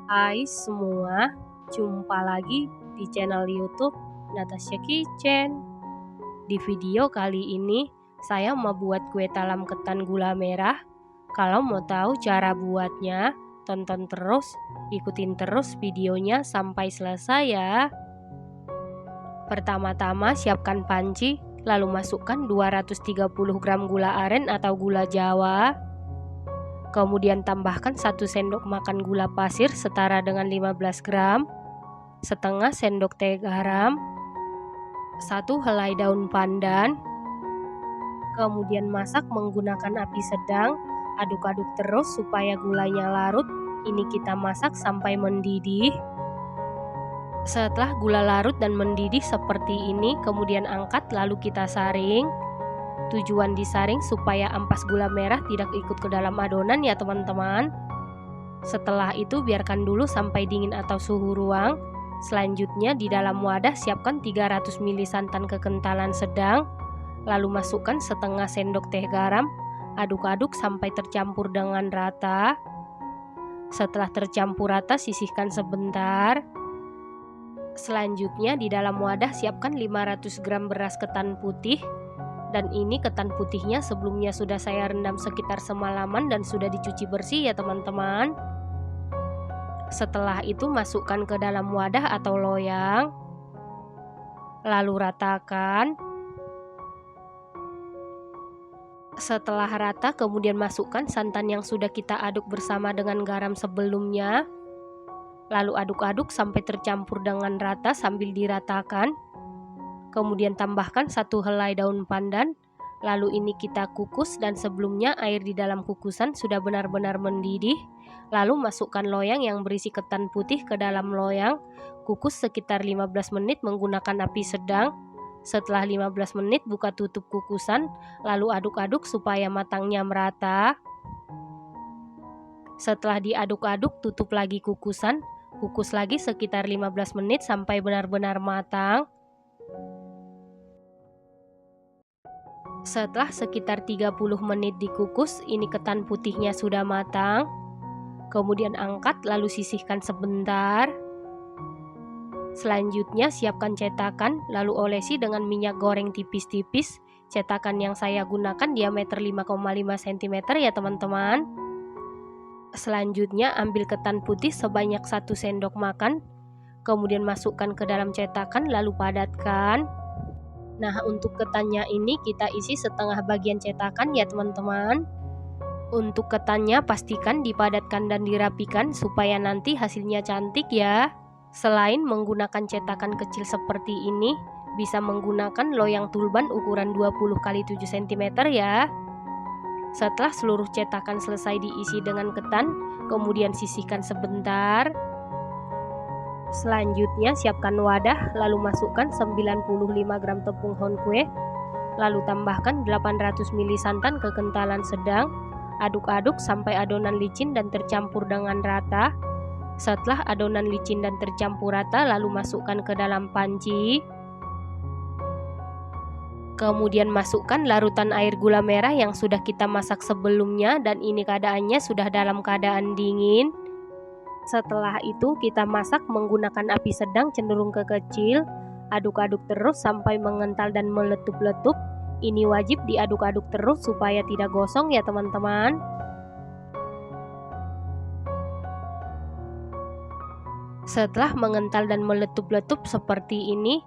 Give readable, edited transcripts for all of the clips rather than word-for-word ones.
Hai semua, jumpa lagi di channel YouTube Natasha Kitchen. Di video kali ini, saya mau buat kue talam ketan gula merah. Kalau mau tahu cara buatnya, tonton terus, ikutin terus videonya sampai selesai ya. Pertama-tama siapkan panci, lalu masukkan 230 gram gula aren atau gula Jawa. Kemudian tambahkan 1 sendok makan gula pasir setara dengan 15 gram, setengah sendok teh garam, 1 helai daun pandan. Kemudian masak menggunakan api sedang, aduk-aduk terus supaya gulanya larut. Ini kita masak sampai mendidih. Setelah gula larut dan mendidih seperti ini, kemudian angkat lalu kita saring. Tujuan disaring supaya ampas gula merah tidak ikut ke dalam adonan ya teman-teman. Setelah itu biarkan dulu sampai dingin atau suhu ruang. Selanjutnya di dalam wadah siapkan 300 ml santan kekentalan sedang. Lalu masukkan setengah sendok teh garam. Aduk-aduk sampai tercampur dengan rata. Setelah tercampur rata sisihkan sebentar. Selanjutnya di dalam wadah siapkan 500 gram beras ketan putih. Dan ini ketan putihnya sebelumnya sudah saya rendam sekitar semalaman dan sudah dicuci bersih ya teman-teman. Setelah itu masukkan ke dalam wadah atau loyang. Lalu ratakan. Setelah rata kemudian masukkan santan yang sudah kita aduk bersama dengan garam sebelumnya. Lalu aduk-aduk sampai tercampur dengan rata sambil diratakan. Kemudian tambahkan 1 helai daun pandan. Lalu ini kita kukus dan sebelumnya air di dalam kukusan sudah benar-benar mendidih. Lalu masukkan loyang yang berisi ketan putih ke dalam loyang. Kukus sekitar 15 menit menggunakan api sedang. Setelah 15 menit buka tutup kukusan. Lalu aduk-aduk supaya matangnya merata. Setelah diaduk-aduk tutup lagi kukusan. Kukus lagi sekitar 15 menit sampai benar-benar matang. Setelah sekitar 30 menit dikukus, ini ketan putihnya sudah matang. Kemudian angkat lalu sisihkan sebentar. Selanjutnya siapkan cetakan, lalu olesi dengan minyak goreng tipis-tipis. Cetakan yang saya gunakan diameter 5,5 cm ya teman-teman. Selanjutnya ambil ketan putih sebanyak 1 sendok makan. Kemudian masukkan ke dalam cetakan lalu padatkan. Nah, untuk ketannya ini kita isi setengah bagian cetakan ya teman-teman. Untuk ketannya pastikan dipadatkan dan dirapikan supaya nanti hasilnya cantik ya. Selain menggunakan cetakan kecil seperti ini, bisa menggunakan loyang tulban ukuran 20 x 7 cm ya. Setelah seluruh cetakan selesai diisi dengan ketan, kemudian sisihkan sebentar. Selanjutnya siapkan wadah, lalu masukkan 95 gram tepung honkue, lalu tambahkan 800 ml santan kekentalan sedang. Aduk-aduk sampai adonan licin dan tercampur dengan rata. Setelah adonan licin dan tercampur rata, lalu masukkan ke dalam panci. Kemudian masukkan larutan air gula merah yang sudah kita masak sebelumnya dan ini keadaannya sudah dalam keadaan dingin. Setelah itu kita masak menggunakan api sedang cenderung ke kecil. Aduk-aduk terus sampai mengental dan meletup-letup. Ini wajib diaduk-aduk terus supaya tidak gosong ya teman-teman. Setelah mengental dan meletup-letup seperti ini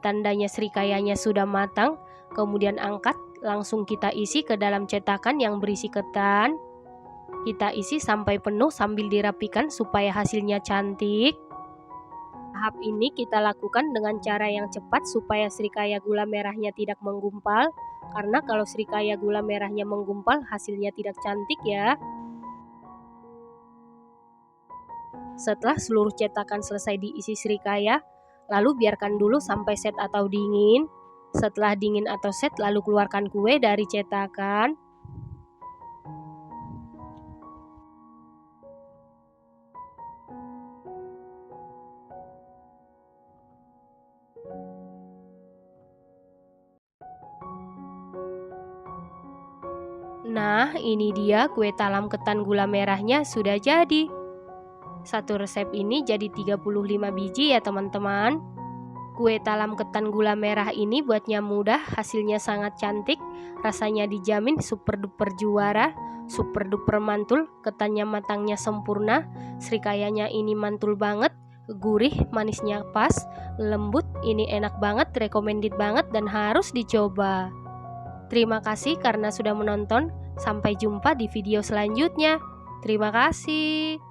tandanya srikayanya sudah matang. Kemudian angkat, langsung kita isi ke dalam cetakan yang berisi ketan. Kita isi sampai penuh sambil dirapikan supaya hasilnya cantik. Tahap ini kita lakukan dengan cara yang cepat supaya srikaya gula merahnya tidak menggumpal. Karena kalau srikaya gula merahnya menggumpal hasilnya tidak cantik ya. Setelah seluruh cetakan selesai diisi srikaya, lalu biarkan dulu sampai set atau dingin. Setelah dingin atau set lalu keluarkan kue dari cetakan. Nah, ini dia kue talam ketan gula merahnya sudah jadi. Satu resep ini jadi 35 biji ya teman-teman. Kue talam ketan gula merah ini buatnya mudah, hasilnya sangat cantik, rasanya dijamin super duper juara, super duper mantul, ketannya matangnya sempurna, srikayanya ini mantul banget, gurih, manisnya pas, lembut, ini enak banget, recommended banget dan harus dicoba. Terima kasih karena sudah menonton, sampai jumpa di video selanjutnya. Terima kasih.